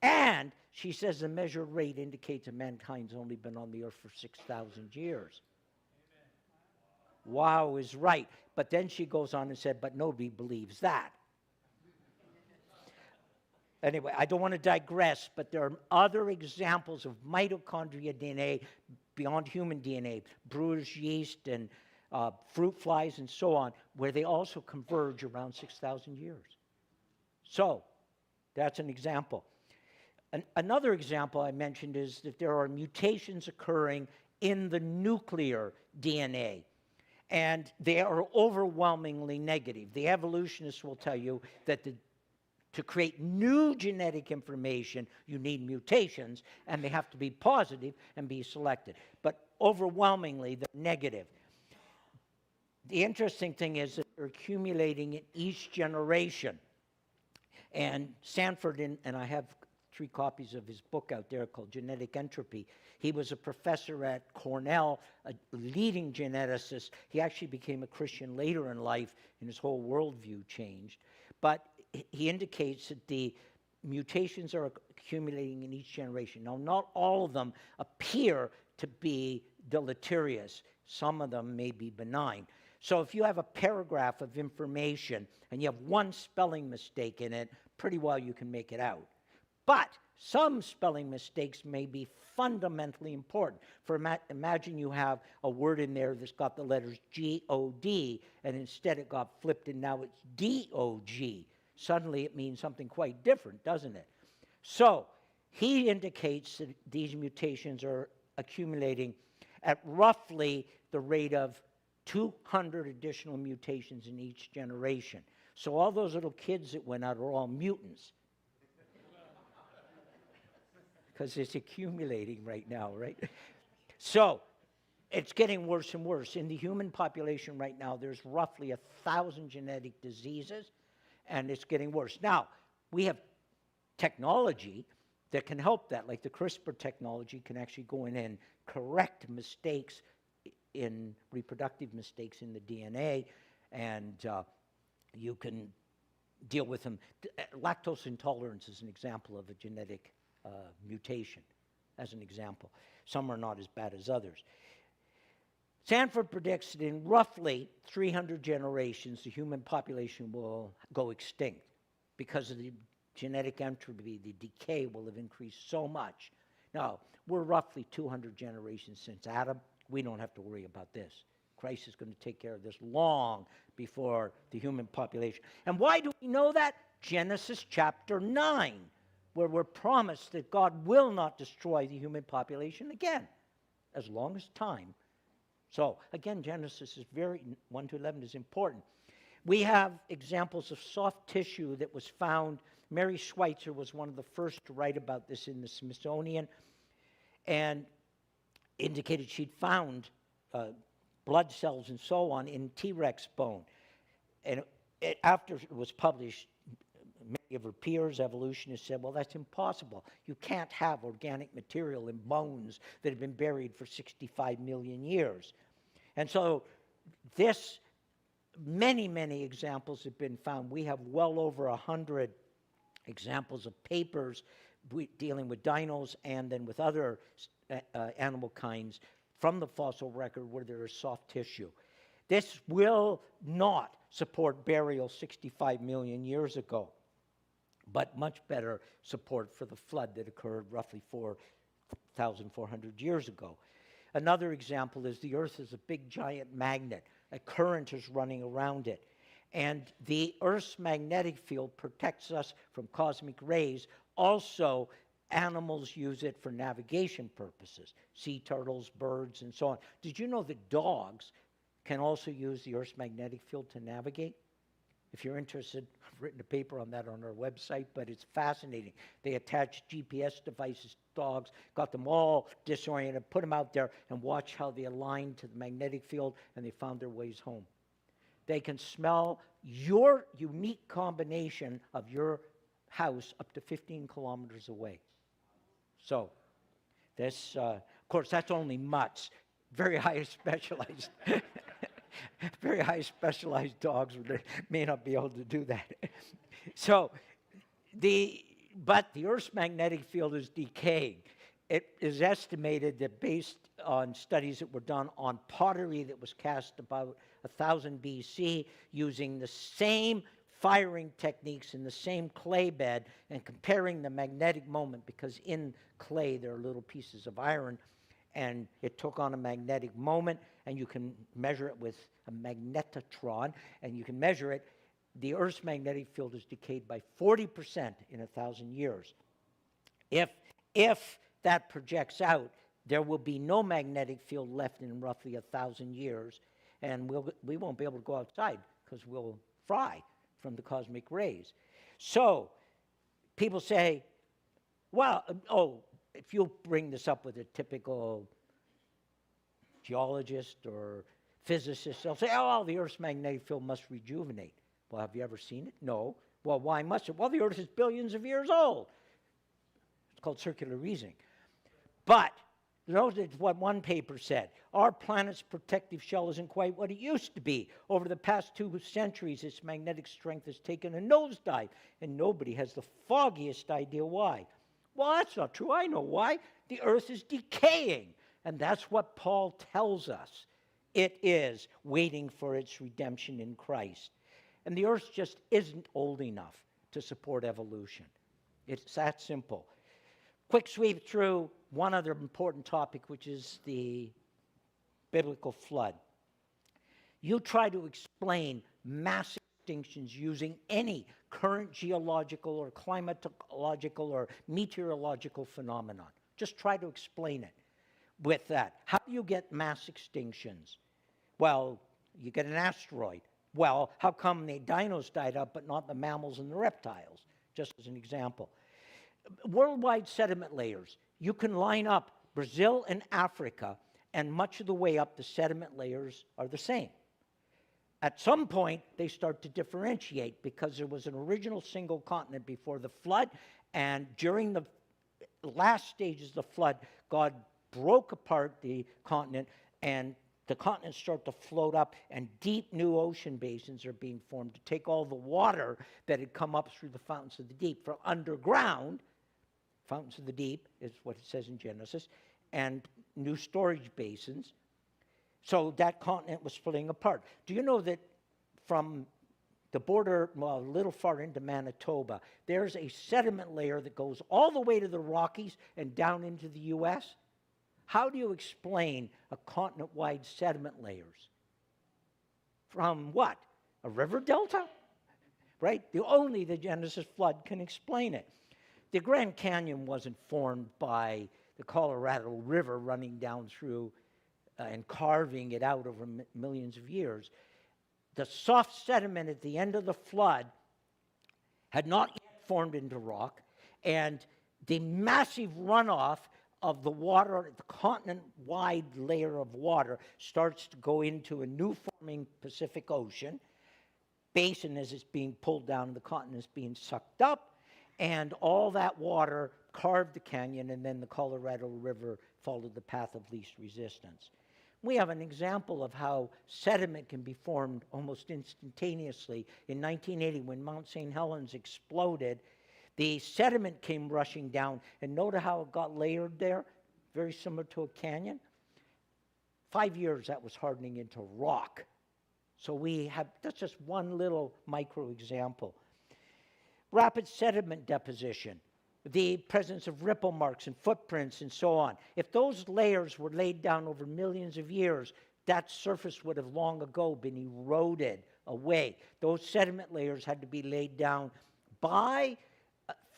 And she says the measured rate indicates that mankind's only been on the earth for 6,000 years. Wow is right. But then she goes on and said, but nobody believes that. Anyway, I don't want to digress, but there are other examples of mitochondria DNA beyond human DNA, brewer's yeast and fruit flies and so on, where they also converge around 6,000 years. So that's an example. Another example I mentioned is that there are mutations occurring in the nuclear DNA. And they are overwhelmingly negative. The evolutionists will tell you that to create new genetic information, you need mutations, and they have to be positive and be selected. But overwhelmingly, they're negative. The interesting thing is that they're accumulating in each generation. And Sanford, and I have 3 copies of his book out there called Genetic Entropy. He was a professor at Cornell, a leading geneticist. He actually became a Christian later in life, and his whole worldview changed. But he indicates that the mutations are accumulating in each generation. Now, not all of them appear to be deleterious. Some of them may be benign. So if you have a paragraph of information and you have one spelling mistake in it, pretty well you can make it out. But some spelling mistakes may be fundamentally important. Imagine you have a word in there that's got the letters G-O-D, and instead it got flipped and now it's D-O-G. Suddenly it means something quite different, doesn't it? So he indicates that these mutations are accumulating at roughly the rate of 200 additional mutations in each generation. So all those little kids that went out are all mutants. Because it's accumulating right now, right? So it's getting worse and worse. In the human population right now, there's roughly 1,000 genetic diseases, and it's getting worse. Now, we have technology that can help that, like the CRISPR technology can actually go in and correct mistakes in reproductive mistakes in the DNA, and you can deal with them. Lactose intolerance is an example of a genetic mutation, as an example. Some are not as bad as others. Sanford predicts that in roughly 300 generations, the human population will go extinct because of the genetic entropy. The decay will have increased so much. Now, we're roughly 200 generations since Adam. We don't have to worry about this. Christ is going to take care of this long before the human population. And why do we know that? Genesis chapter 9, where we're promised that God will not destroy the human population again, as long as time. So, again, Genesis is 1 to 11 is important. We have examples of soft tissue that was found. Mary Schweitzer was one of the first to write about this in the Smithsonian, and indicated she'd found blood cells and so on in T-Rex bone. And after it was published, many of her peers, evolutionists, said, well, that's impossible. You can't have organic material in bones that have been buried for 65 million years. And so many, many examples have been found. We have well over 100 examples of papers dealing with dinos and then with other animal kinds from the fossil record where there is soft tissue. This will not support burial 65 million years ago, but much better support for the flood that occurred roughly 4,400 years ago. Another example is the Earth is a big giant magnet. A current is running around it. And the Earth's magnetic field protects us from cosmic rays. Also, animals use it for navigation purposes. Sea turtles, birds, and so on. Did you know that dogs can also use the Earth's magnetic field to navigate? If you're interested, I've written a paper on that on our website, but it's fascinating. They attach GPS devices to dogs, got them all disoriented, put them out there, and watch how they align to the magnetic field, and they found their ways home. They can smell your unique combination of your house up to 15 kilometers away. So this, of course, that's only mutts. Very high specialized, very high specialized dogs may not be able to do that. So, but the Earth's magnetic field is decaying. It is estimated that based on studies that were done on pottery that was cast about 1000 BC using the same firing techniques in the same clay bed and comparing the magnetic moment, because in clay there are little pieces of iron, and it took on a magnetic moment, and you can measure it with a magnetotron, and you can measure it. The Earth's magnetic field is decayed by 40% in 1,000 years. If that projects out, there will be no magnetic field left in roughly 1,000 years, and we won't be able to go outside because we'll fry from the cosmic rays. So people say, well, if you bring this up with a typical geologist or physicist, they'll say, oh, the Earth's magnetic field must rejuvenate. Well, have you ever seen it? No. Well, why must it? Well, the Earth is billions of years old. It's called circular reasoning. But notice what one paper said. Our planet's protective shell isn't quite what it used to be. Over the past 2 centuries, its magnetic strength has taken a nosedive, and nobody has the foggiest idea why. Well, that's not true. I know why. The Earth is decaying. And that's what Paul tells us. It is waiting for its redemption in Christ. And the earth just isn't old enough to support evolution. It's that simple. Quick sweep through one other important topic, which is the biblical flood. You try to explain mass extinctions using any current geological or climatological or meteorological phenomenon. Just try to explain it with that. How do you get mass extinctions? Well, you get an asteroid. Well, how come the dinos died up but not the mammals and the reptiles? Just as an example. Worldwide sediment layers. You can line up Brazil and Africa, and much of the way up, the sediment layers are the same. At some point, they start to differentiate because there was an original single continent before the flood, and during the last stages of the flood, God broke apart the continent, and the continents start to float up, and deep new ocean basins are being formed to take all the water that had come up through the fountains of the deep from underground. Fountains of the deep is what it says in Genesis, and new storage basins. So that continent was splitting apart. Do you know that from the border, well, a little far into Manitoba, there's a sediment layer that goes all the way to the Rockies and down into the U.S.? How do you explain a continent-wide sediment layers? From what? A river delta? Right? Only the Genesis flood can explain it. The Grand Canyon wasn't formed by the Colorado River running down through and carving it out over millions of years. The soft sediment at the end of the flood had not yet formed into rock, and the massive runoff of the water, the continent-wide layer of water, starts to go into a new forming Pacific Ocean basin as it's being pulled down, the continent is being sucked up, and all that water carved the canyon, and then the Colorado River followed the path of least resistance. We have an example of how sediment can be formed almost instantaneously. In 1980, when Mount St. Helens exploded, the sediment came rushing down, and notice how it got layered there, very similar to a canyon. 5 years, that was hardening into rock. So that's just one little micro example. Rapid sediment deposition, the presence of ripple marks and footprints and so on. If those layers were laid down over millions of years, that surface would have long ago been eroded away. Those sediment layers had to be laid down by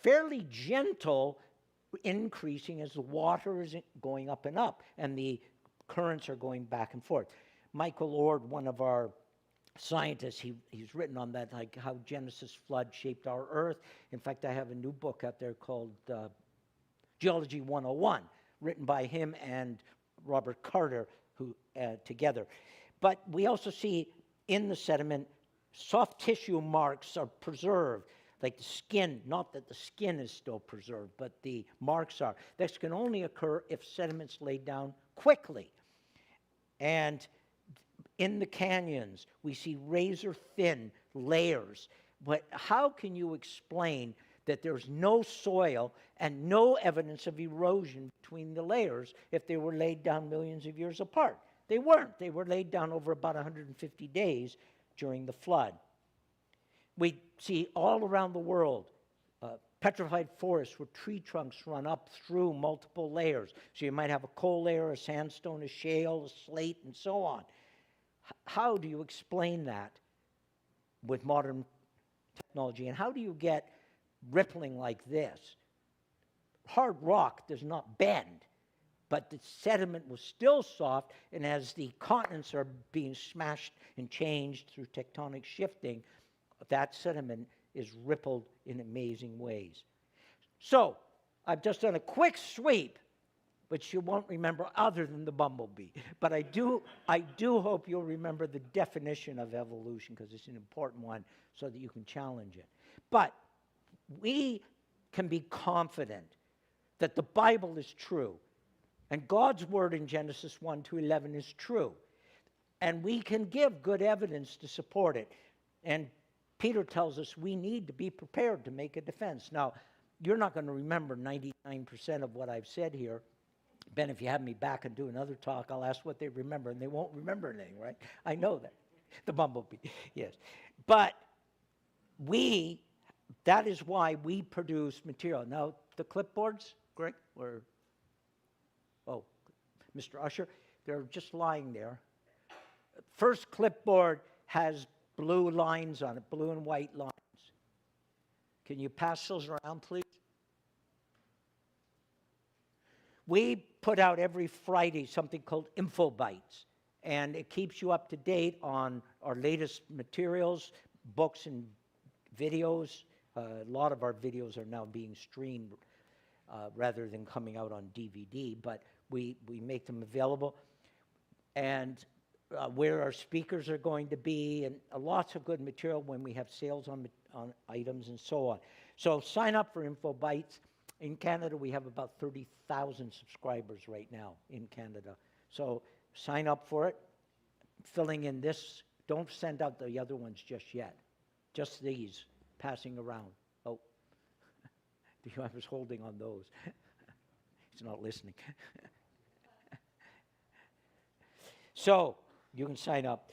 fairly gentle increasing as the water is going up and up, and the currents are going back and forth. Michael Ord, one of our scientists, he's written on that, like how Genesis flood shaped our earth. In fact, I have a new book out there called Geology 101, written by him and Robert Carter, who together. But we also see in the sediment, soft tissue marks are preserved, like the skin, not that the skin is still preserved, but the marks are. This can only occur if sediment's laid down quickly. And in the canyons, we see razor-thin layers. But how can you explain that there's no soil and no evidence of erosion between the layers if they were laid down millions of years apart? They weren't. They were laid down over about 150 days during the flood. We see all around the world petrified forests where tree trunks run up through multiple layers. So you might have a coal layer, a sandstone, a shale, a slate, and so on. How do you explain that with modern technology? And how do you get rippling like this? Hard rock does not bend, but the sediment was still soft, and as the continents are being smashed and changed through tectonic shifting, that sediment is rippled in amazing ways. So, I've just done a quick sweep, which you won't remember other than the bumblebee. But I do hope you'll remember the definition of evolution, because it's an important one, so that you can challenge it. But we can be confident that the Bible is true, and God's word in Genesis 1-11 is true. And we can give good evidence to support it. And Peter tells us we need to be prepared to make a defense. Now, you're not going to remember 99% of what I've said here, Ben, if you have me back and do another talk, I'll ask what they remember, and they won't remember anything, right? I know that. The bumblebee, yes. But that is why we produce material. Now, the clipboards, Greg, Mr. Usher, they're just lying there. First clipboard has blue lines on it, blue and white lines. Can you pass those around, please? We put out every Friday something called Info Bites, and it keeps you up to date on our latest materials, books and videos. A lot of our videos are now being streamed rather than coming out on DVD, but we make them available. And where our speakers are going to be, and lots of good material when we have sales on items and so on. So sign up for Info Bites. In Canada, we have about 30,000 subscribers right now in Canada. So sign up for it. Filling in this, don't send out the other ones just yet. Just these, passing around. Oh, I was holding on those. He's not listening. So you can sign up.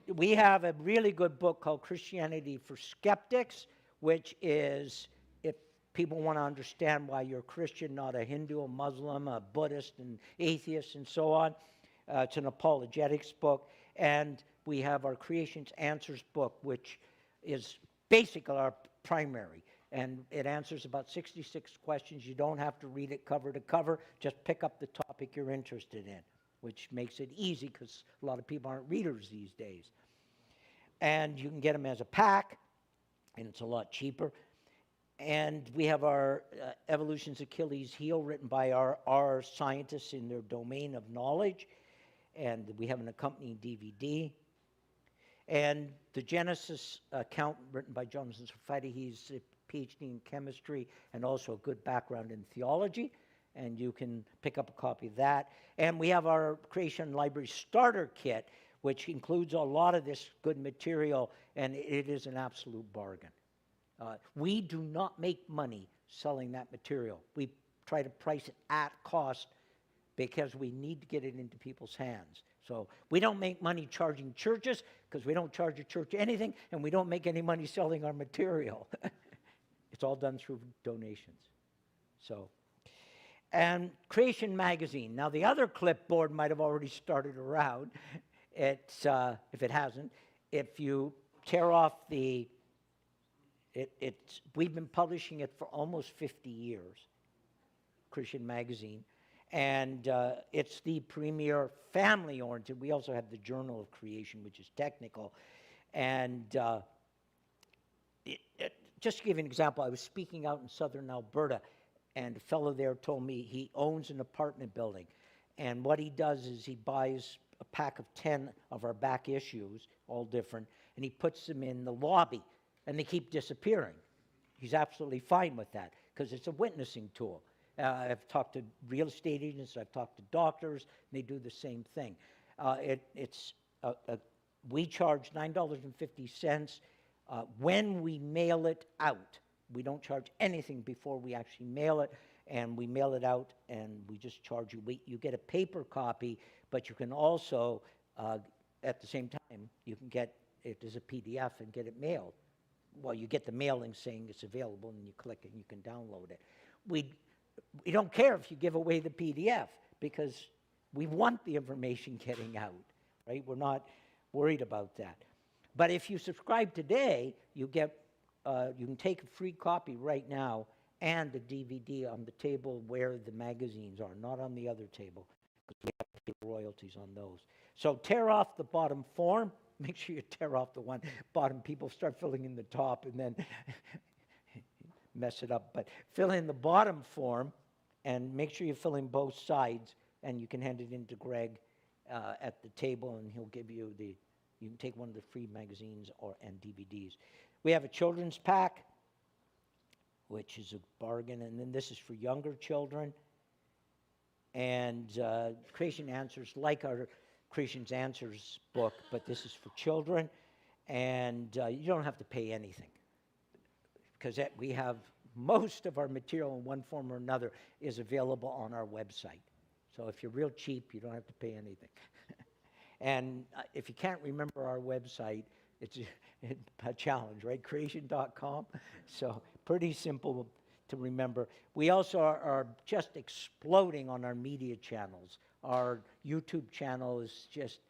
We have a really good book called Christianity for Skeptics, which is if people want to understand why you're a Christian, not a Hindu, a Muslim, a Buddhist, and atheist, and so on. It's an apologetics book. And we have our Creation's Answers book, which is basically our primary. And it answers about 66 questions. You don't have to read it cover to cover. Just pick up the topic you're interested in, which makes it easy because a lot of people aren't readers these days. And you can get them as a pack, and it's a lot cheaper. And we have our Evolution's Achilles Heel, written by our scientists in their domain of knowledge. And we have an accompanying DVD. And the Genesis account, written by Jonathan Sarfati. He's a PhD in chemistry and also a good background in theology. And you can pick up a copy of that. And we have our Creation Library Starter Kit, which includes a lot of this good material, and it is an absolute bargain. We do not make money selling that material. We try to price it at cost because we need to get it into people's hands. So we don't make money charging churches because we don't charge a church anything, and we don't make any money selling our material. It's all done through donations. So, and Creation Magazine. Now, the other clipboard might have already started around. It's, if it hasn't, if you tear off we've been publishing it for almost 50 years, Creation Magazine. And it's the premier family-oriented. We also have the Journal of Creation, which is technical. And just to give you an example, I was speaking out in southern Alberta, and a fellow there told me he owns an apartment building. And what he does is he buys a pack of 10 of our back issues, all different, and he puts them in the lobby, and they keep disappearing. He's absolutely fine with that, because it's a witnessing tool. I've talked to real estate agents, I've talked to doctors, and they do the same thing. We charge $9.50 when we mail it out. We don't charge anything before we actually mail it, and we mail it out, and we just charge you. You get a paper copy, but you can also, at the same time, you can get it as a PDF and get it mailed. Well, you get the mailing saying it's available, and you click and you can download it. We don't care if you give away the PDF because we want the information getting out, right? We're not worried about that. But if you subscribe today, you can take a free copy right now and a DVD on the table where the magazines are, not on the other table, because we have to pay royalties on those. So tear off the bottom form. Make sure you tear off the one bottom. People start filling in the top and then mess it up. But fill in the bottom form and make sure you fill in both sides, and you can hand it in to Greg at the table, and he'll give you you can take one of the free magazines and DVDs. We have a children's pack, which is a bargain, and then this is for younger children. And Creation Answers, like our Creation's Answers book, but this is for children, and you don't have to pay anything, because we have most of our material in one form or another is available on our website. So if you're real cheap, you don't have to pay anything. And if you can't remember our website, it's a challenge, right? Creation.com. So pretty simple to remember. We also are just exploding on our media channels. Our YouTube channel is just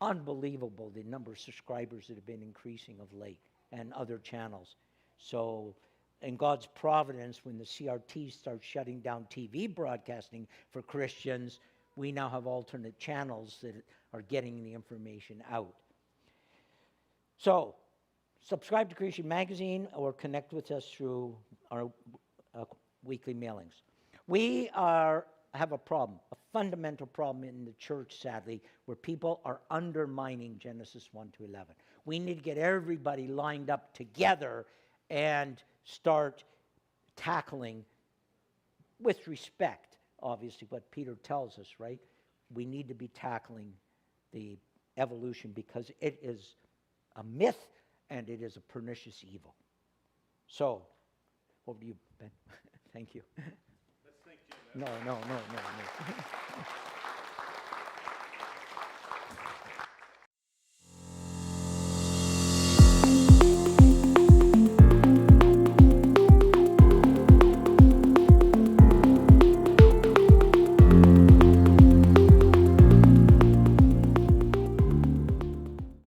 unbelievable, the number of subscribers that have been increasing of late, and other channels. So in God's providence, when the CRT starts shutting down TV broadcasting for Christians, we now have alternate channels that are getting the information out. So subscribe to Creation Magazine or connect with us through our weekly mailings. We have a problem, a fundamental problem in the church, sadly, where people are undermining Genesis 1 to 11. We need to get everybody lined up together and start tackling, with respect, obviously, what Peter tells us, right? We need to be tackling the evolution because it is a myth and it is a pernicious evil. So, over to you, Ben. Thank you. Let's thank Jim. No.